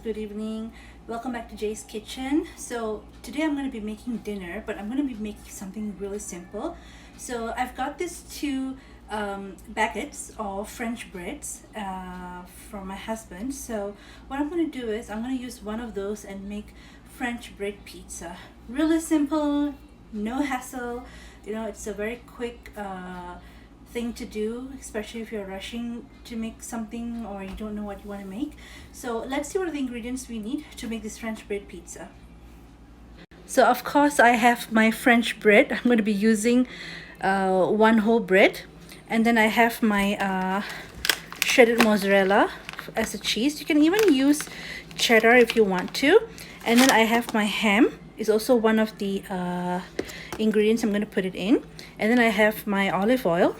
good evening. Welcome back to Jay's Kitchen. So today I'm going to be making dinner, but I'm going to be making something really simple. So I've got these two baguettes of French breads from my husband. So what I'm going to do is I'm going to use one of those and make French bread pizza. Really simple, no hassle. You know, it's a very quick thing to do, especially if you're rushing to make something or you don't know what you want to make. So let's see what are the ingredients we need to make this French bread pizza. So of course I have my French bread. I'm going to be using one whole bread, and then I have my shredded mozzarella as a cheese. You can even use cheddar if you want to. And then I have my ham, is also one of the ingredients I'm going to put it in. And then I have my olive oil,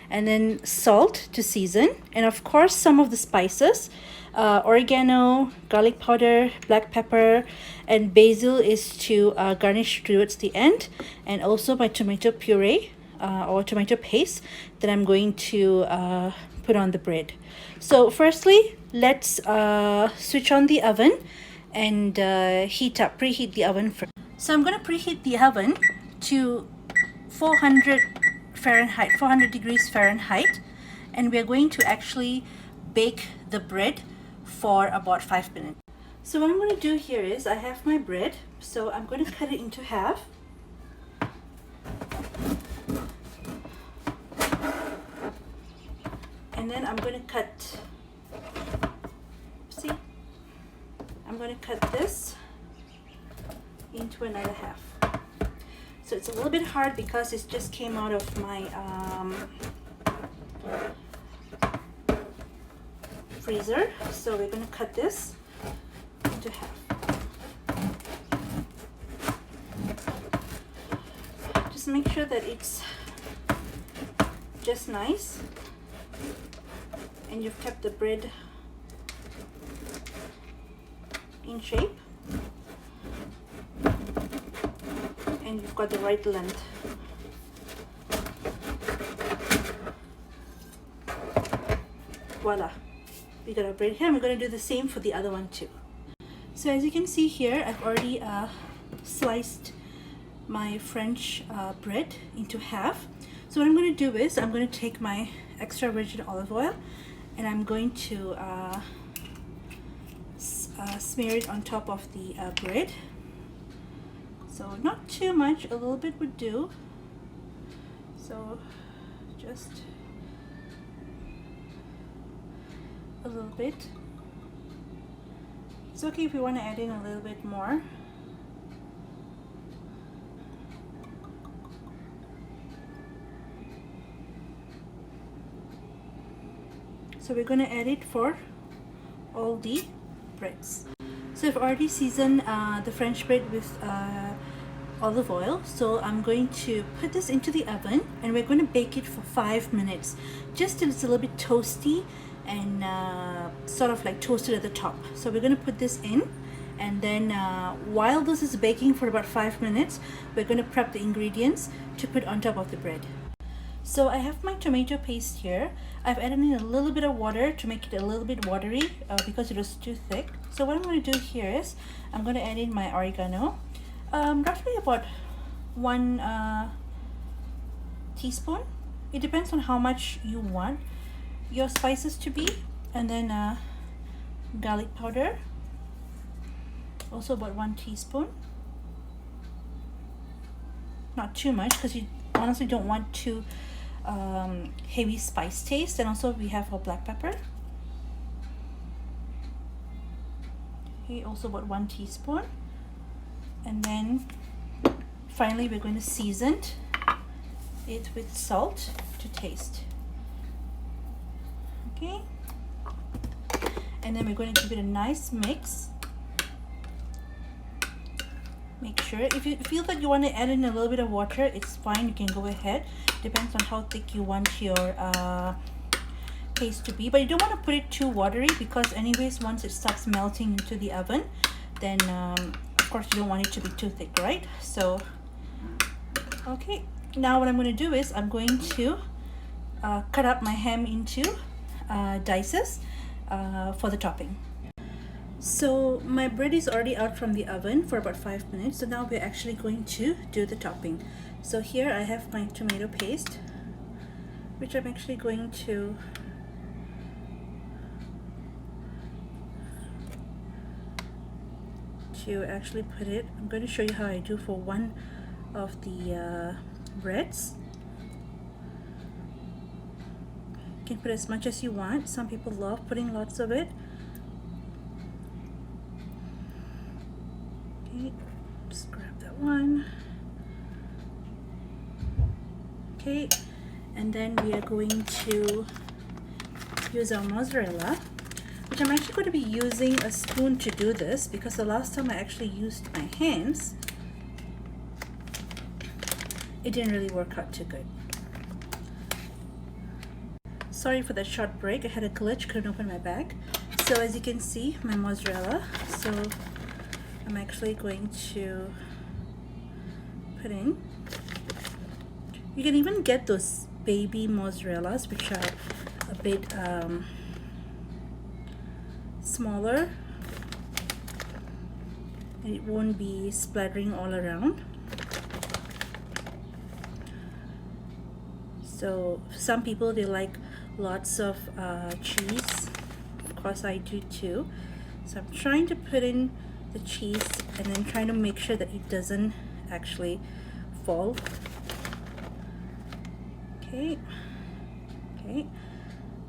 and then salt to season, and of course some of the spices, oregano, garlic powder, black pepper, and basil is to garnish towards the end, and also my tomato puree or tomato paste that I'm going to put on the bread. So firstly, let's switch on the oven and preheat the oven first. So I'm going to preheat the oven to 400 degrees Fahrenheit, and we are going to actually bake the bread for about 5 minutes. So what I'm going to do here is I have my bread, so I'm going to cut it into half. And then I'm going to cut, I'm going to cut this into another half. So it's a little bit hard because it just came out of my freezer. So we're going to cut this into half. Just make sure that it's just nice and you've kept the bread in shape. And you've got the right length. Voila, we got our bread here, and we're going to do the same for the other one too. So as you can see here, I've already sliced my French bread into half. So what I'm going to do is I'm going to take my extra virgin olive oil and I'm going to smear it on top of the bread. So not too much, a little bit would do. So just a little bit. It's okay if you want to add in a little bit more. So we're going to add it for all the breads. So I've already seasoned the French bread with olive oil. So I'm going to put this into the oven and we're going to bake it for 5 minutes, just till it's a little bit toasty and sort of like toasted at the top. So we're going to put this in, and then while this is baking for about 5 minutes, we're going to prep the ingredients to put on top of the bread. So I have my tomato paste here. I've added in a little bit of water to make it a little bit watery because it was too thick. So what I'm going to do here is I'm going to add in my oregano, roughly about 1 teaspoon. It depends on how much you want your spices to be. And then garlic powder, also about 1 teaspoon. Not too much because you honestly don't want too heavy spice taste. And also we have our black pepper. Okay, also about 1 teaspoon. And then finally we're going to season it with salt to taste. Okay, and then we're going to give it a nice mix. Make sure, if you feel that you want to add in a little bit of water, it's fine, you can go ahead. Depends on how thick you want your paste to be, but you don't want to put it too watery because anyways once it starts melting into the oven, then of course you don't want it to be too thick, right? So okay, now what I'm going to do is I'm going to cut up my ham into dices for the topping. So my bread is already out from the oven for about 5 minutes. So now we're actually going to do the topping. So here I have my tomato paste, which I'm actually going to actually put it. I'm going to show you how I do for one of the breads. You can put as much as you want. Some people love putting lots of it. Okay, just grab that one. Okay, and then we are going to use our mozzarella, which I'm actually going to be using a spoon to do this because the last time I actually used my hands, it didn't really work out too good. Sorry for that short break. I had a glitch, couldn't open my bag. So as you can see, my mozzarella. So I'm actually going to put in. You can even get those baby mozzarellas, which are a bit smaller. And it won't be splattering all around. So some people, they like lots of cheese. Of course I do too. So I'm trying to put in the cheese and then trying to make sure that it doesn't actually fall. Okay,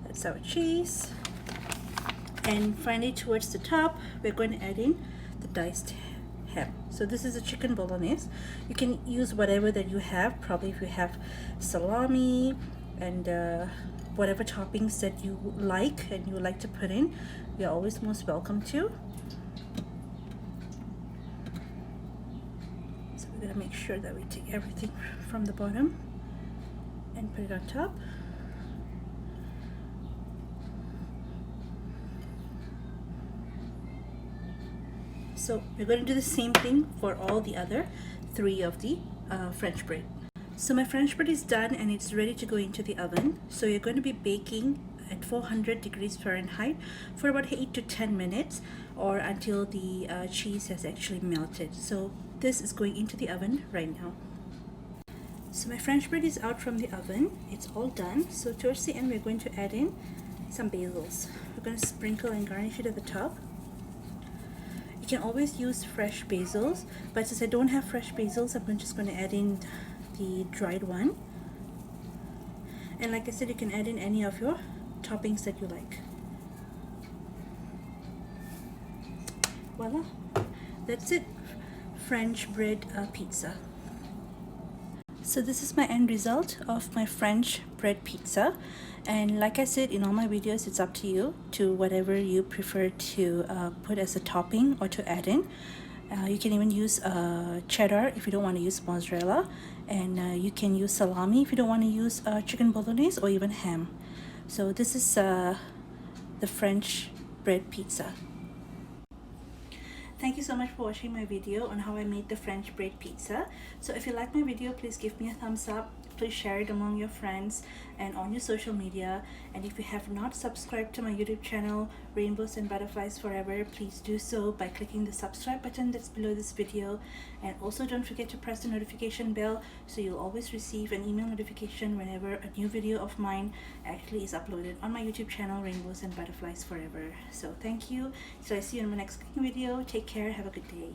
that's our cheese. And finally, towards the top, we're going to add in the diced ham. So this is a chicken bolognese. You can use whatever that you have. Probably if you have salami and whatever toppings that you like and you like to put in, you're always most welcome to. So we're gonna make sure that we take everything from the bottom and put it on top. So we're going to do the same thing for all the other 3 of the French bread. So my French bread is done and it's ready to go into the oven. So you're going to be baking at 400 degrees Fahrenheit for about 8 to 10 minutes or until the cheese has actually melted. So this is going into the oven right now. So my French bread is out from the oven. It's all done. So towards the end, we're going to add in some basils. We're going to sprinkle and garnish it at the top. You can always use fresh basils, but since I don't have fresh basils, I'm just going to add in the dried one. And like I said, you can add in any of your toppings that you like. Voila, that's it. French bread pizza. So this is my end result of my French bread pizza, and like I said in all my videos, it's up to you to whatever you prefer to put as a topping or to add in. You can even use cheddar if you don't want to use mozzarella, and you can use salami if you don't want to use chicken bolognese or even ham. So this is the French bread pizza. Thank you so much for watching my video on how I made the French bread pizza. So if you like my video, please give me a thumbs up. Please share it among your friends and on your social media. And if you have not subscribed to my YouTube channel, Rainbows and Butterflies Forever, please do so by clicking the subscribe button that's below this video. And also don't forget to press the notification bell so you'll always receive an email notification whenever a new video of mine actually is uploaded on my YouTube channel, Rainbows and Butterflies Forever. So thank you. So I see you in my next cooking video. Take care. Have a good day.